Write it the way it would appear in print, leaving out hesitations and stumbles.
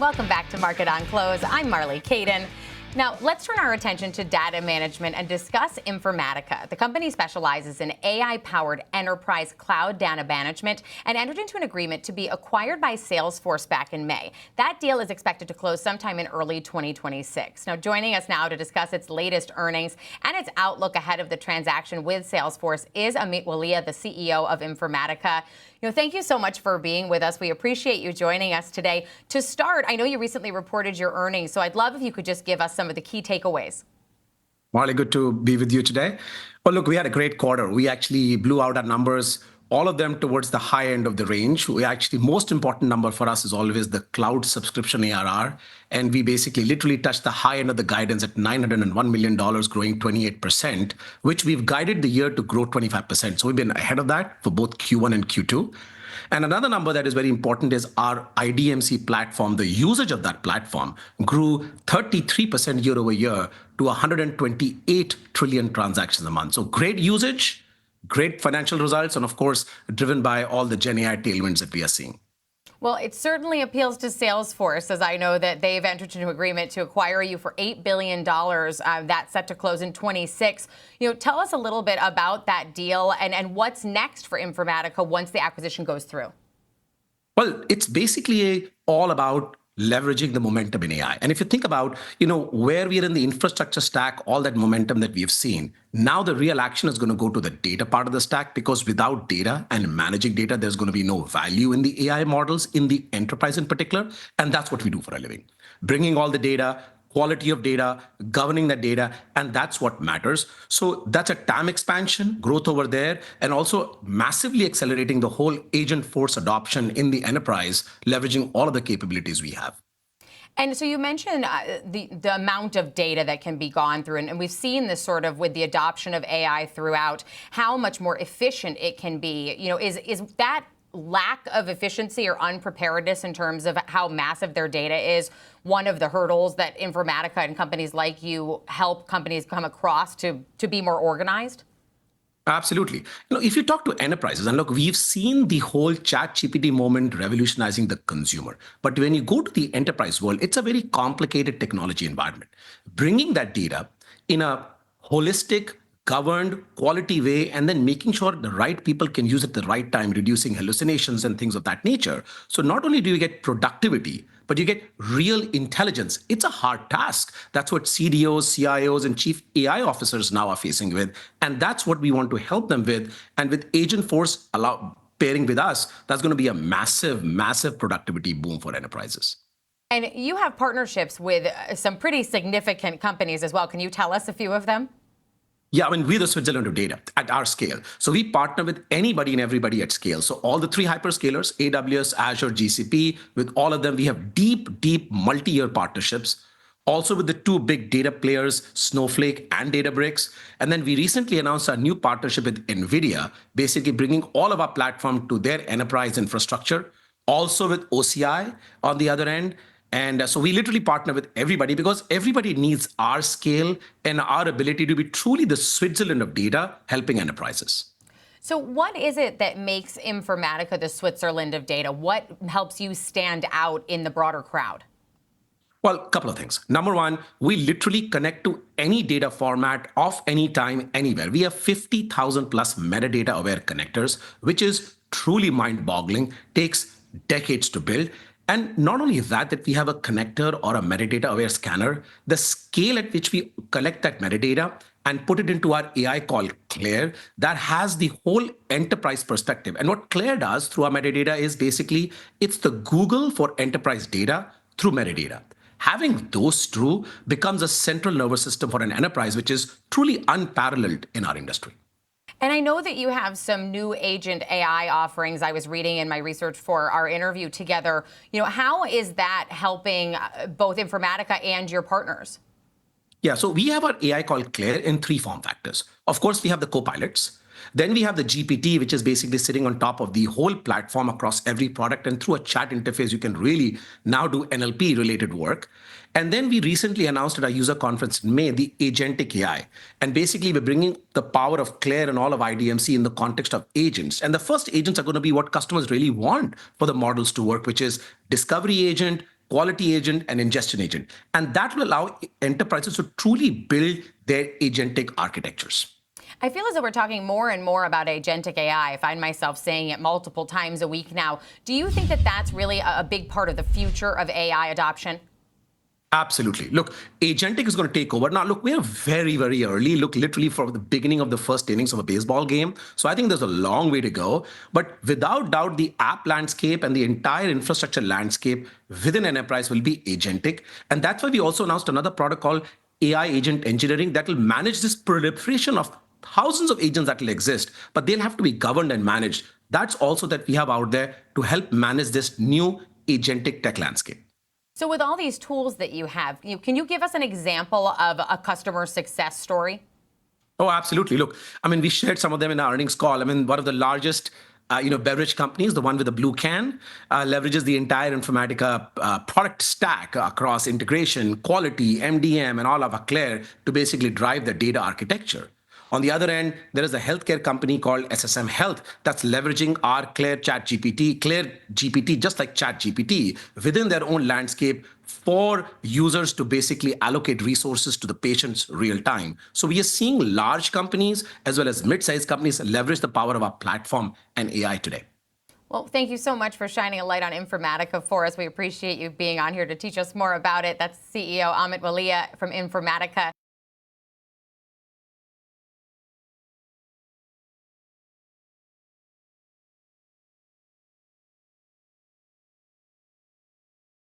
Welcome back to Market on Close. I'm Marley Caden. Now, let's turn our attention to data management and discuss Informatica. The company specializes in AI-powered enterprise cloud data management and entered into an agreement to be acquired by Salesforce back in May. That deal is expected to close sometime in early 2026. Now, joining us now to discuss its latest earnings and its outlook ahead of the transaction with Salesforce is Amit Walia, the CEO of Informatica. Thank you so much for being with us. We appreciate you joining us today. To start, I know you recently reported your earnings, so I'd love if you could just give us some of the key takeaways. Marley, good to be with you today. Well, look, we had a great quarter. We actually blew out our numbers, all of them towards the high end of the range. Most important number for us is always the cloud subscription ARR. And we basically literally touched the high end of the guidance at $901 million, growing 28%, which we've guided the year to grow 25%. So we've been ahead of that for both Q1 and Q2. And another number that is very important is our IDMC platform. The usage of that platform grew 33% year over year to 128 trillion transactions a month. So great usage, great financial results, and of course, driven by all the Gen AI tailwinds that we are seeing. Well, it certainly appeals to Salesforce, as I know that they've entered into an agreement to acquire you for $8 billion. That's set to close in 26. Tell us a little bit about that deal and what's next for Informatica once the acquisition goes through. Well, it's basically all about leveraging the momentum in AI. And if you think about, where we are in the infrastructure stack, all that momentum that we've seen, now the real action is going to go to the data part of the stack, because without data and managing data, there's going to be no value in the AI models in the enterprise in particular. And that's what we do for a living. Bringing all the data, quality of data, governing that data, and that's what matters. So that's a TAM expansion, growth over there, and also massively accelerating the whole agent force adoption in the enterprise, leveraging all of the capabilities we have. And so you mentioned the amount of data that can be gone through, and we've seen this sort of with the adoption of AI throughout, how much more efficient it can be. Is that lack of efficiency or unpreparedness in terms of how massive their data is one of the hurdles that Informatica and companies like you help companies come across to be more organized? Absolutely. If you talk to enterprises, and look, we've seen the whole ChatGPT moment revolutionizing the consumer. But when you go to the enterprise world, it's a very complicated technology environment. Bringing that data in a holistic, governed, quality way, and then making sure the right people can use it at the right time, reducing hallucinations and things of that nature. So not only do you get productivity, but you get real intelligence. It's a hard task. That's what CDOs, CIOs, and chief AI officers now are facing with. And that's what we want to help them with. And with Agent Force pairing with us, that's going to be a massive, massive productivity boom for enterprises. And you have partnerships with some pretty significant companies as well. Can you tell us a few of them? Yeah, we're the Switzerland of data at our scale. So we partner with anybody and everybody at scale. So all the three hyperscalers, AWS, Azure, GCP, with all of them, we have deep, deep multi-year partnerships. Also with the two big data players, Snowflake and Databricks. And then we recently announced a new partnership with NVDA, basically bringing all of our platform to their enterprise infrastructure. Also with OCI on the other end. And so we literally partner with everybody because everybody needs our scale and our ability to be truly the Switzerland of data, helping enterprises. So what is it that makes Informatica the Switzerland of data? What helps you stand out in the broader crowd? Well, a couple of things. Number one, we literally connect to any data format of any time, anywhere. We have 50,000 plus metadata aware connectors, which is truly mind-boggling, takes decades to build. And not only that we have a connector or a metadata-aware scanner, the scale at which we collect that metadata and put it into our AI called Claire, that has the whole enterprise perspective. And what Claire does through our metadata is basically, it's the Google for enterprise data through metadata. Having those two becomes a central nervous system for an enterprise, which is truly unparalleled in our industry. And I know that you have some new agent AI offerings. I was reading in my research for our interview together. How is that helping both Informatica and your partners? Yeah, so we have our AI called Claire in three form factors. Of course, we have the co-pilots. Then we have the GPT, which is basically sitting on top of the whole platform across every product. And through a chat interface, you can really now do NLP related work. And then we recently announced at our user conference in May, the Agentic AI. And basically, we're bringing the power of Claire and all of IDMC in the context of agents. And the first agents are going to be what customers really want for the models to work, which is discovery agent, quality agent, and ingestion agent. And that will allow enterprises to truly build their agentic architectures. I feel as though we're talking more and more about agentic AI. I find myself saying it multiple times a week now. Do you think that that's really a big part of the future of AI adoption? Absolutely. Look, agentic is going to take over. Now, look, we are very, very early. Look, literally from the beginning of the first innings of a baseball game. So I think there's a long way to go. But without doubt, the app landscape and the entire infrastructure landscape within enterprise will be agentic. And that's why we also announced another product called AI Agent Engineering that will manage this proliferation of thousands of agents that will exist, but they'll have to be governed and managed. That's also that we have out there to help manage this new agentic tech landscape. So with all these tools that you have, can you give us an example of a customer success story? Oh, absolutely. Look, I mean, we shared some of them in our earnings call. I mean, one of the largest, beverage companies, the one with the blue can, leverages the entire Informatica product stack across integration, quality, MDM, and all of Claire to basically drive the data architecture. On the other end, there is a healthcare company called SSM Health that's leveraging our Claire GPT, just like Chat GPT, within their own landscape for users to basically allocate resources to the patients real time. So we are seeing large companies as well as mid-sized companies leverage the power of our platform and AI today. Well, thank you so much for shining a light on Informatica for us. We appreciate you being on here to teach us more about it. That's CEO Amit Walia from Informatica.